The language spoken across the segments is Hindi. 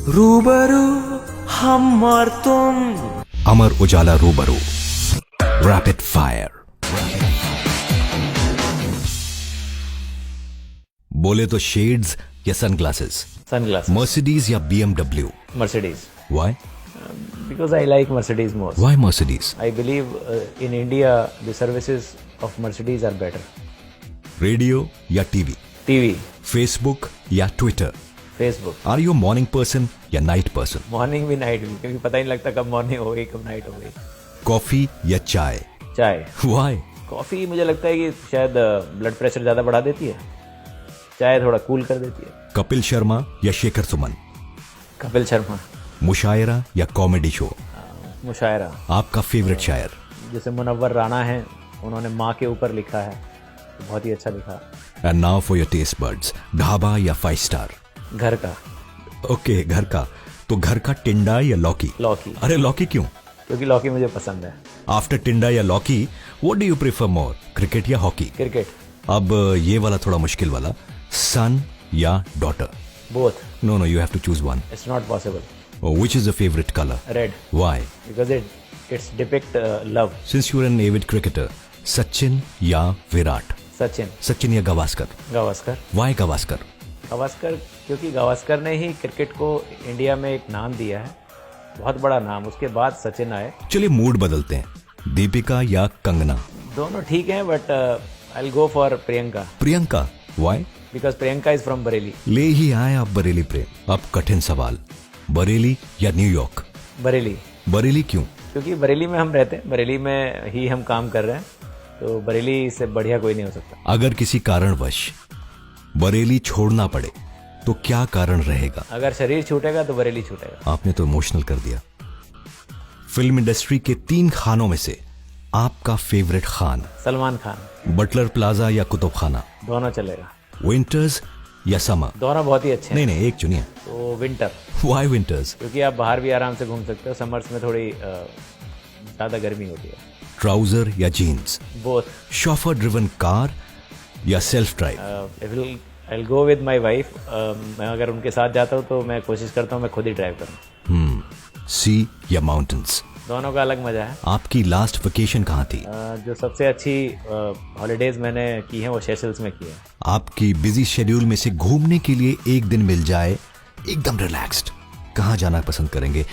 रूबरू हम और तुम। अमर उजाला रूबरू, रैपिड फायर। बोले तो शेड्स या सनग्लासेस, Sunglasses. मर्सिडीज या BMW? Mercedes. Why? Because I like Mercedes most. Why Mercedes? I believe in India the services of Mercedes are better. Radio या टीवी, TV, फेसबुक या Twitter? Facebook. Are you morning person या नाइट पर्सन? मॉर्निंग भी नाइट भी, क्योंकि पता ही नहीं लगता कब मॉर्निंग हो गई कब नाइट हो गई। कॉफी या चाय? चाय। Why? कॉफ़ी मुझे लगता है कि शायद ब्लड प्रेशर ज़्यादा बढ़ा देती है, चाय थोड़ा कूल कर देती है। कपिल शर्मा या शेखर सुमन? कपिल शर्मा। मुशायरा या कॉमेडी शो? मुशायरा। आपका फेवरेट शायर? जैसे मुनव्वर राना है, उन्होंने माँ के ऊपर लिखा है, तो बहुत ही अच्छा लिखा। And now for your taste buds, dhaba या 5 स्टार? घर का। ओके, घर का। तो घर का टिंडा या लौकी? लौकी। अरे लौकी क्यों? क्योंकि लौकी मुझे पसंद है। आफ्टर टिंडा या लौकी, what do you prefer more, cricket या हॉकी? क्रिकेट। अब ये वाला थोड़ा मुश्किल वाला, सन या daughter? Both. No no, you have to choose one. It's not possible. Which is the favourite colour? Red. Why? Because it's depict love. Since you are an avid cricketer, Sachin या विराट? सचिन। सचिन या गावस्कर? गावस्कर। व्हाई गावस्कर? गावस्कर क्योंकि गावस्कर ने ही क्रिकेट को इंडिया में एक नाम दिया है, बहुत बड़ा नाम। उसके बाद सचिन आए। चलिए मूड बदलते हैं, दीपिका या कंगना? दोनों ठीक हैं, but I will go for Priyanka. Priyanka? Why? Because Priyanka is from Bareilly. ले ही आए आप बरेली प्रेम। अब कठिन सवाल, बरेली या न्यूयॉर्क? बरेली। बरेली क्यों? क्योंकि बरेली में हम रहते हैं, बरेली में ही हम काम कर रहे हैं, तो बरेली से बढ़िया कोई नहीं हो सकता। अगर किसी कारणवश बरेली छोड़ना पड़े तो क्या कारण रहेगा? अगर शरीर छूटेगा तो बरेली छूटेगा। आपने तो इमोशनल कर दिया। फिल्म इंडस्ट्री के 3 खानों में से आपका favourite Khan? Salman Khan. Butler Plaza या कुतुब खाना? दोनों चलेगा। विंटर्स या समर? दोनों बहुत ही अच्छे हैं। नहीं, एक चुनिए। तो विंटर। Why winters? क्योंकि आप बाहर भी आराम से घूम सकते हो, समर्स में थोड़ी ज़्यादा गर्मी होती है। ट्राउजर या jeans? Both. Chauffeur driven car या self drive? I will go with my wife. मैं अगर उनके साथ जाता हूँ तो मैं कोशिश करता हूँ मैं खुद ही ड्राइव करूँ। सी या माउंटेन्स? दोनों का अलग मजा है। आपकी लास्ट वेकेशन कहाँ थी? जो सबसे अच्छी हॉलीडेज मैंने की हैं वो सेशल्स में की है। आपकी बिजी शेड्यूल में से घूमने के लिए एक दिन मिल जाए एकदम रिलैक्स्ड, कहाँ जाना पसंद करेंगे?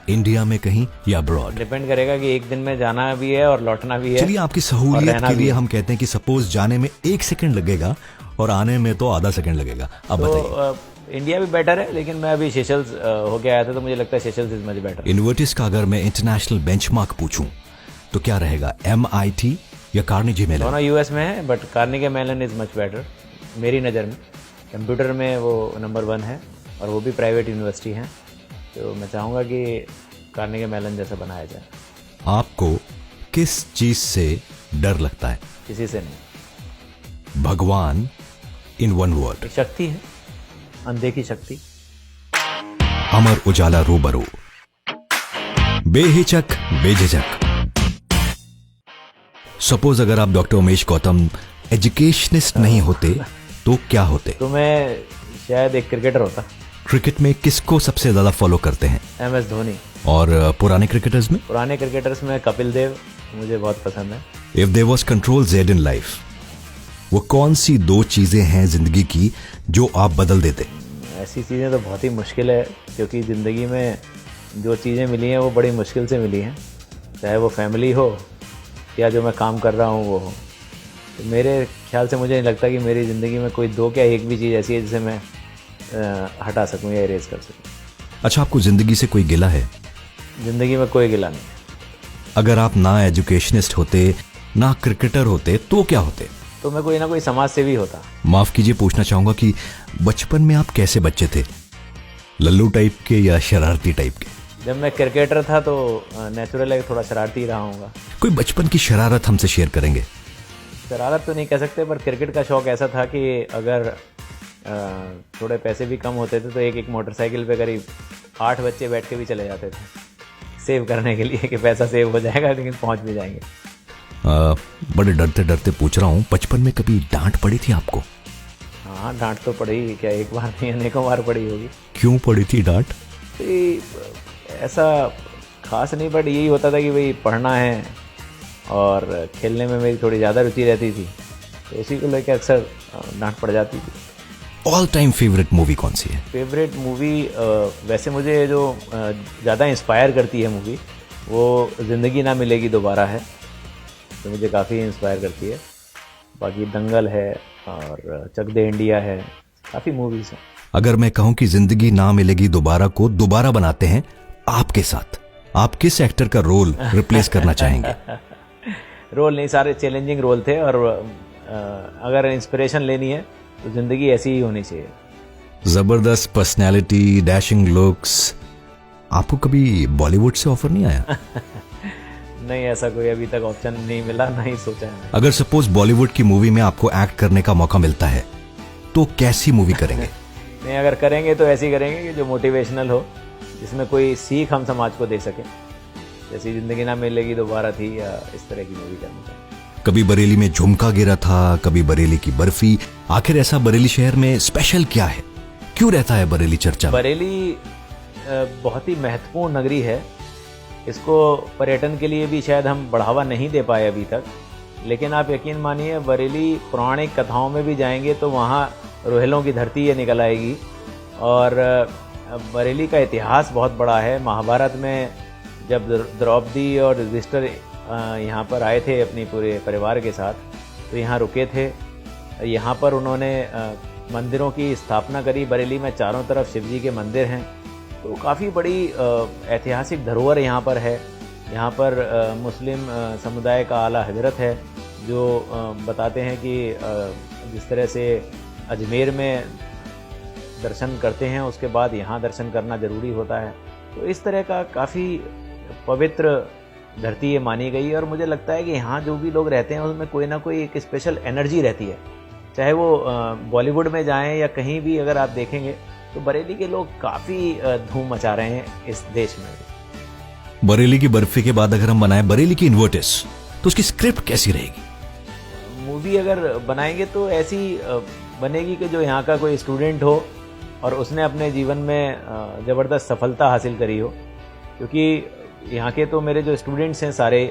इंडिया में कहीं या अब्रॉड? डिपेंड करेगा कि एक दिन में जाना भी है और लौटना भी है। चलिए आपकी सहूलियत के लिए हम कहते हैं कि सपोज जाने में 1 सेकंड लगेगा और आने में तो आधा सेकंड लगेगा। अब बताइए। तो इंडिया भी बेटर है, लेकिन मैं अभी सेशल्स होके आया था, तो मुझे लगता है सेशल्स इज मच बेटर। इन्वर्टिस का अगर मैं इंटरनेशनल बेंचमार्क पूछूं तो क्या रहेगा, MIT या कार्नेगी मेलन? दोनों यूएस में है, but Carnegie Mellon is much better मेरी नज़र में। कंप्यूटर में वो नंबर 1 है और वो भी प्राइवेट यूनिवर्सिटी है, तो मैं चाहूँगा कि कार्नेगी मेलन जैसा बनाया जाए। आपको किस चीज से डर लगता है? किसी से नहीं। भगवान इन 1 वर्ड? एक शक्ति है, अनदेखी शक्ति। अमर उजाला रूबरू, बेहिचक बेझिझक। सपोज अगर आप डॉक्टर उमेश गौतम एजुकेशनिस्ट नहीं होते तो क्या होते? तो मैं शायद एक क्रिकेटर होता। क्रिकेट में किसको सबसे ज्यादा फॉलो करते हैं? MS धोनी। और पुराने क्रिकेटर्स में? पुराने क्रिकेटर्स में कपिल देव मुझे बहुत पसंद है। If there was control Z in life, वो कौन सी 2 चीजें हैं जिंदगी की जो आप बदल देते? ऐसी चीज़ें तो बहुत ही मुश्किल है, क्योंकि ज़िंदगी में जो चीज़ें मिली हैं वो बड़ी मुश्किल से मिली हैं, चाहे वो फैमिली हो या जो मैं काम कर रहा हूँ वो हो। तो मेरे ख्याल से मुझे नहीं लगता कि मेरी ज़िंदगी में कोई 2 क्या 1 भी चीज़ ऐसी है जिसे मैं हटा सकूँ या इरेज कर सकूँ। अच्छा, आपको जिंदगी से कोई गिला है? ज़िंदगी में कोई गिला नहीं। अगर आप ना एजुकेशनिस्ट होते ना क्रिकेटर होते तो क्या होते? तो मैं कोई ना कोई समाज सेवी होता। माफ कीजिए, पूछना चाहूंगा कि बचपन में आप कैसे बच्चे थे, लल्लू टाइप के या शरारती टाइप के? जब मैं क्रिकेटर था तो नेचुरल है, थोड़ा शरारती रहा हूँगा। कोई बचपन की शरारत हमसे शेयर करेंगे? शरारत तो नहीं कह सकते, पर क्रिकेट का शौक ऐसा था कि अगर थोड़े पैसे भी कम होते थे तो एक मोटरसाइकिल पे करीब 8 बच्चे बैठ के भी चले जाते थे, सेव करने के लिए कि पैसा सेव हो जाएगा लेकिन पहुंच भी जाएंगे। बड़े डरते डरते पूछ रहा हूँ, बचपन में कभी डांट पड़ी थी आपको? हाँ, डांट तो पड़ी, क्या एक बार नहीं अनेकों बार पड़ी होगी। क्यों पड़ी थी डांट? ये ऐसा खास नहीं, बट यही होता था कि भाई पढ़ना है और खेलने में मेरी थोड़ी ज़्यादा रुचि रहती थी, तो उसी को लेकर अक्सर डांट पड़ जाती थी। ऑल टाइम फेवरेट मूवी कौन सी है? फेवरेट मूवी वैसे मुझे जो ज़्यादा इंस्पायर करती है मूवी, वो ज़िंदगी ना मिलेगी दोबारा है, तो मुझे काफ़ी इंस्पायर करती है। बाकी दंगल है और चक दे इंडिया है, काफ़ी मूवीज़ हैं। अगर मैं कहूं कि जिंदगी ना मिलेगी दोबारा को दोबारा बनाते हैं आपके साथ, आप किस एक्टर का रोल रिप्लेस करना चाहेंगे? रोल नहीं, सारे चैलेंजिंग रोल थे, और अगर इंस्पिरेशन लेनी है तो ज़िंदगी ऐसी ही होनी चाहिए। जबरदस्त पर्सनैलिटी, डैशिंग लुक्स। आपको कभी बॉलीवुड से ऑफर नहीं आया? नहीं, ऐसा कोई अभी तक ऑप्शन नहीं मिला, नहीं सोचा है। अगर सपोज बॉलीवुड की मूवी में आपको एक्ट करने का मौका मिलता है तो कैसी मूवी करेंगे? नहीं, अगर करेंगे तो ऐसी करेंगे कि जो मोटिवेशनल हो, जिसमें कोई सीख हम समाज को दे सके, जैसी ज़िंदगी ना मिलेगी दोबारा थी, या इस तरह की मूवी करना चाहिए। कभी बरेली में झुमका गिरा था, कभी बरेली की बर्फी। आखिर ऐसा बरेली शहर में स्पेशल क्या है? क्यों रहता है बरेली चर्चा में? बरेली बहुत ही महत्वपूर्ण नगरी है। इसको पर्यटन के लिए भी शायद हम बढ़ावा नहीं दे पाए अभी तक, लेकिन आप यकीन मानिए, बरेली पौराणिक कथाओं में भी जाएंगे तो वहाँ रोहेलों की धरती ये निकल आएगी। और बरेली का इतिहास बहुत बड़ा है। महाभारत में जब द्रौपदी और युधिष्ठिर यहाँ पर आए थे अपनी पूरे परिवार के साथ, तो यहाँ रुके थे। यहाँ पर उन्होंने मंदिरों की स्थापना करी। बरेली में चारों तरफ शिवजी के मंदिर हैं, तो काफ़ी बड़ी ऐतिहासिक धरोहर यहाँ पर है। यहाँ पर मुस्लिम समुदाय का आला हजरत है, जो बताते हैं कि जिस तरह से अजमेर में दर्शन करते हैं, उसके बाद यहाँ दर्शन करना ज़रूरी होता है। तो इस तरह का काफ़ी पवित्र धरती ये मानी गई। और मुझे लगता है कि यहाँ जो भी लोग रहते हैं उसमें कोई ना कोई एक स्पेशल एनर्जी रहती है, चाहे वो बॉलीवुड में जाएं या कहीं भी अगर आप देखेंगे तो बरेली के लोग काफ़ी धूम मचा रहे हैं इस देश में। बरेली की बर्फी के बाद अगर हम बनाएं बरेली की इन्वर्टिस, तो उसकी स्क्रिप्ट कैसी रहेगी? मूवी अगर बनाएंगे तो ऐसी बनेगी कि जो यहाँ का कोई स्टूडेंट हो और उसने अपने जीवन में ज़बरदस्त सफलता हासिल करी हो। क्योंकि यहाँ के तो मेरे जो स्टूडेंट्स हैं सारे,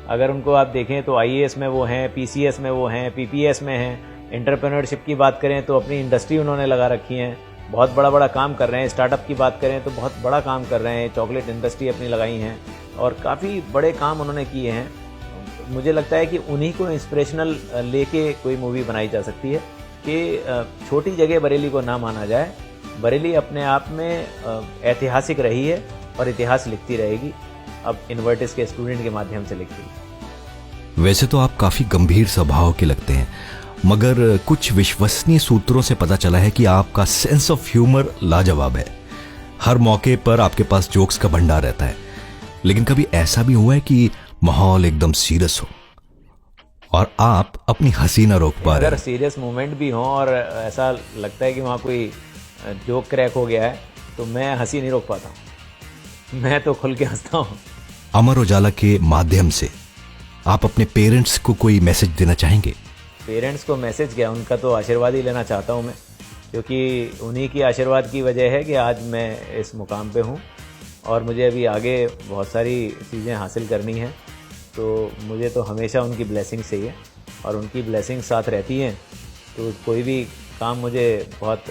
अगर उनको आप देखें तो आईएएस में वो हैं, पीसीएस में वो हैं, पीपीएस में हैं। एंटरप्रेन्योरशिप की बात करें तो अपनी इंडस्ट्री उन्होंने लगा रखी है, बहुत बड़ा बड़ा काम कर रहे हैं। स्टार्टअप की बात करें तो बहुत बड़ा काम कर रहे हैं, चॉकलेट इंडस्ट्री अपनी लगाई हैं और काफ़ी बड़े काम उन्होंने किए हैं। मुझे लगता है कि उन्हीं को इंस्पिरेशनल लेके कोई मूवी बनाई जा सकती है कि छोटी जगह बरेली को ना माना जाए। बरेली अपने आप में ऐतिहासिक रही है और इतिहास लिखती रहेगी, अब इन्वर्टिस के स्टूडेंट के माध्यम से लिखती है। वैसे तो आप काफी गंभीर स्वभाव के लगते हैं, मगर कुछ विश्वसनीय सूत्रों से पता चला है कि आपका सेंस ऑफ ह्यूमर लाजवाब है। हर मौके पर आपके पास जोक्स का भंडार रहता है। लेकिन कभी ऐसा भी हुआ है कि माहौल एकदम सीरियस हो और आप अपनी हंसी ना रोक पा रहे? अगर सीरियस मोमेंट भी हो और ऐसा लगता है कि वहाँ कोई जोक क्रैक हो गया है, तो मैं हंसी नहीं रोक पाता हूँ, मैं तो खुल के हंसता हूँ। अमर उजाला के माध्यम से आप अपने पेरेंट्स को कोई मैसेज देना चाहेंगे? पेरेंट्स को मैसेज क्या, उनका तो आशीर्वाद ही लेना चाहता हूँ मैं, क्योंकि उन्हीं की आशीर्वाद की वजह है कि आज मैं इस मुकाम पे हूँ और मुझे अभी आगे बहुत सारी चीज़ें हासिल करनी हैं। तो मुझे तो हमेशा उनकी ब्लेसिंग चाहिए और उनकी ब्लेसिंग साथ रहती हैं, तो कोई भी काम मुझे बहुत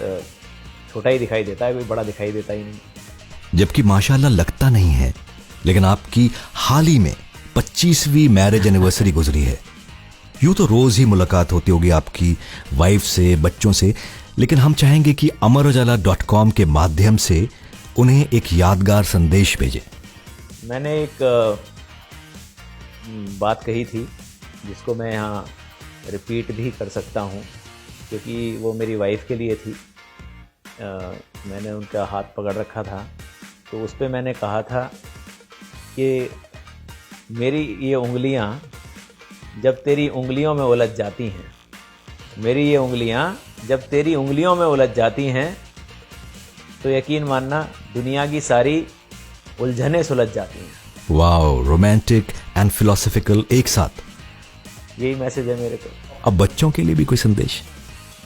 छोटा ही दिखाई देता है, कोई बड़ा दिखाई देता ही नहीं। जबकि माशाल्लाह लगता नहीं है, लेकिन आपकी हाल ही में 25वीं मैरिज एनिवर्सरी गुजरी है। यूं तो रोज ही मुलाकात होती होगी आपकी वाइफ से, बच्चों से, लेकिन हम चाहेंगे कि amarujala.com के माध्यम से उन्हें एक यादगार संदेश भेजें। मैंने एक बात कही थी जिसको मैं यहाँ रिपीट भी कर सकता हूँ, क्योंकि वो मेरी वाइफ के लिए थी। मैंने उनका हाथ पकड़ रखा था, तो उस पर मैंने कहा था कि मेरी ये उंगलियां जब तेरी उंगलियों में उलझ जाती हैं, मेरी ये उंगलियां जब तेरी उंगलियों में उलझ जाती हैं, तो यकीन मानना दुनिया की सारी उलझनें सुलझ जाती हैं। वाओ, रोमांटिक एंड फिलोसॉफिकल एक साथ। यही मैसेज है मेरे को। अब बच्चों के लिए भी कोई संदेश?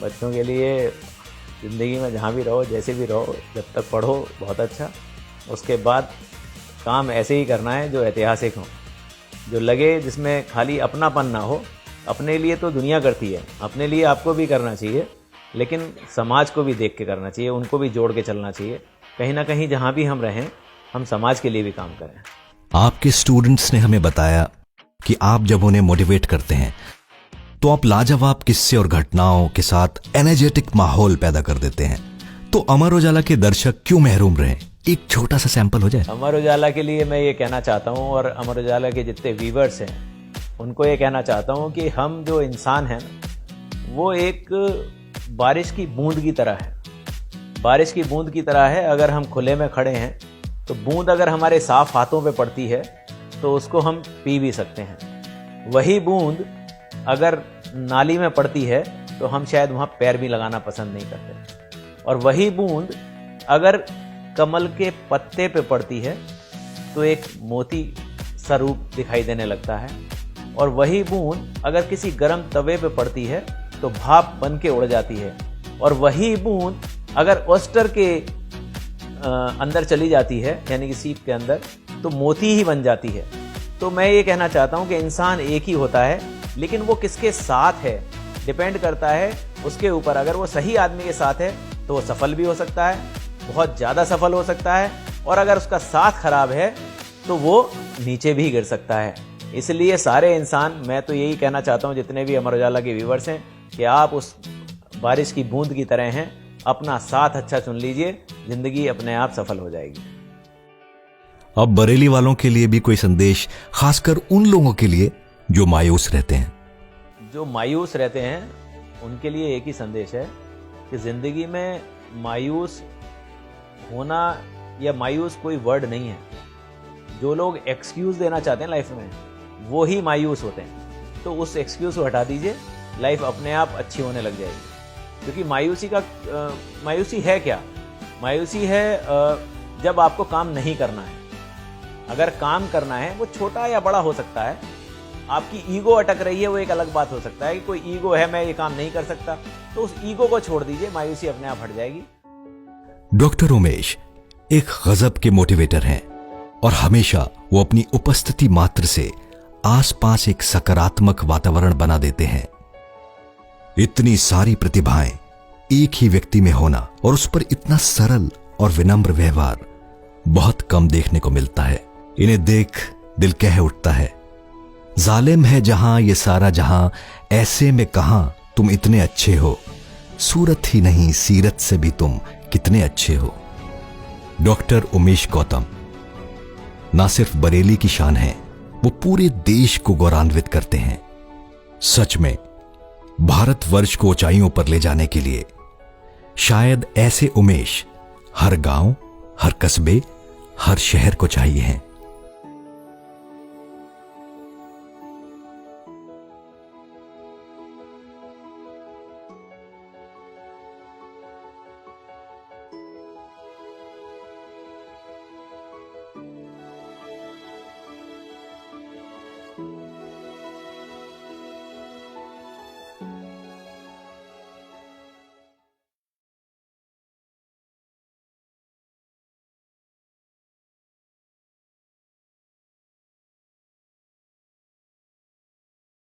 बच्चों के लिए ज़िंदगी में जहाँ भी रहो, जैसे भी रहो, जब तक पढ़ो बहुत अच्छा, उसके बाद काम ऐसे ही करना है जो ऐतिहासिक हो, जो लगे, जिसमें खाली अपनापन ना हो। अपने लिए तो दुनिया करती है, अपने लिए आपको भी करना चाहिए, लेकिन समाज को भी देख के करना चाहिए, उनको भी जोड़ के चलना चाहिए। कहीं ना कहीं जहाँ भी हम रहें, हम समाज के लिए भी काम करें। आपके स्टूडेंट्स ने हमें बताया कि आप जब उन्हें मोटिवेट करते हैं तो आप लाजवाब किस्से और घटनाओं के साथ एनर्जेटिक माहौल पैदा कर देते हैं। तो अमर उजाला के दर्शक क्यों महरूम रहे? एक छोटा सा सैंपल हो जाए। अमर उजाला के लिए मैं ये कहना चाहता हूँ, और अमर उजाला के जितने व्यूवर्स हैं उनको ये कहना चाहता हूँ कि हम जो इंसान हैं वो एक बारिश की बूंद की तरह है। बारिश की बूंद की तरह है। अगर हम खुले में खड़े हैं तो बूंद अगर हमारे साफ हाथों पे पड़ती है तो उसको हम पी भी सकते हैं। वही बूंद अगर नाली में पड़ती है तो हम शायद वहाँ पैर भी लगाना पसंद नहीं करते। और वही बूंद अगर कमल के पत्ते पे पड़ती है तो एक मोती सा रूप दिखाई देने लगता है। और वही बूंद अगर किसी गर्म तवे पे पड़ती है तो भाप बन के उड़ जाती है। और वही बूंद अगर ऑयस्टर के अंदर चली जाती है, यानी कि सीप के अंदर, तो मोती ही बन जाती है। तो मैं ये कहना चाहता हूँ कि इंसान एक ही होता है, लेकिन वो किसके साथ है डिपेंड करता है उसके ऊपर। अगर वो सही आदमी के साथ है तो वो सफल भी हो सकता है, बहुत ज़्यादा सफल हो सकता है, और अगर उसका साथ खराब है तो वो नीचे भी गिर सकता है। इसलिए सारे इंसान, मैं तो यही कहना चाहता हूँ जितने भी अमर उजाला के व्यूवर्स हैं, कि आप उस बारिश की बूंद की तरह हैं। अपना साथ अच्छा चुन लीजिए, जिंदगी अपने आप सफल हो जाएगी। अब बरेली वालों के लिए भी कोई संदेश, खासकर उन लोगों के लिए जो मायूस रहते हैं? जो मायूस रहते हैं उनके लिए एक ही संदेश है कि जिंदगी में मायूस होना या मायूस कोई वर्ड नहीं है। जो लोग एक्सक्यूज देना चाहते हैं लाइफ में, वो ही मायूस होते हैं। तो उस एक्सक्यूज को हटा दीजिए, लाइफ अपने आप अच्छी होने लग जाएगी। क्योंकि मायूसी है क्या? मायूसी है जब आपको काम नहीं करना है। अगर काम करना है, वो छोटा या बड़ा हो सकता है, आपकी ईगो अटक रही है, वो एक अलग बात हो सकता है कि कोई ईगो है, मैं ये काम नहीं कर सकता, तो उस ईगो को छोड़ दीजिए, मायूसी अपने आप हट जाएगी। डॉक्टर उमेश एक गजब के मोटिवेटर हैं और हमेशा वो अपनी उपस्थिति मात्र से आसपास एक सकारात्मक वातावरण बना देते हैं। इतनी सारी प्रतिभाएं एक ही व्यक्ति में होना और उस पर इतना सरल और विनम्र व्यवहार बहुत कम देखने को मिलता है। इन्हें देख दिल कह उठता है, जालिम है जहां ये सारा जहां, ऐसे में कहां तुम इतने अच्छे हो, सूरत ही नहीं सीरत से भी तुम कितने अच्छे हो। डॉक्टर उमेश गौतम ना सिर्फ बरेली की शान है, वो पूरे देश को गौरवान्वित करते हैं। सच में भारतवर्ष को ऊंचाइयों पर ले जाने के लिए शायद ऐसे उमेश हर गांव, हर कस्बे, हर शहर को चाहिए हैं।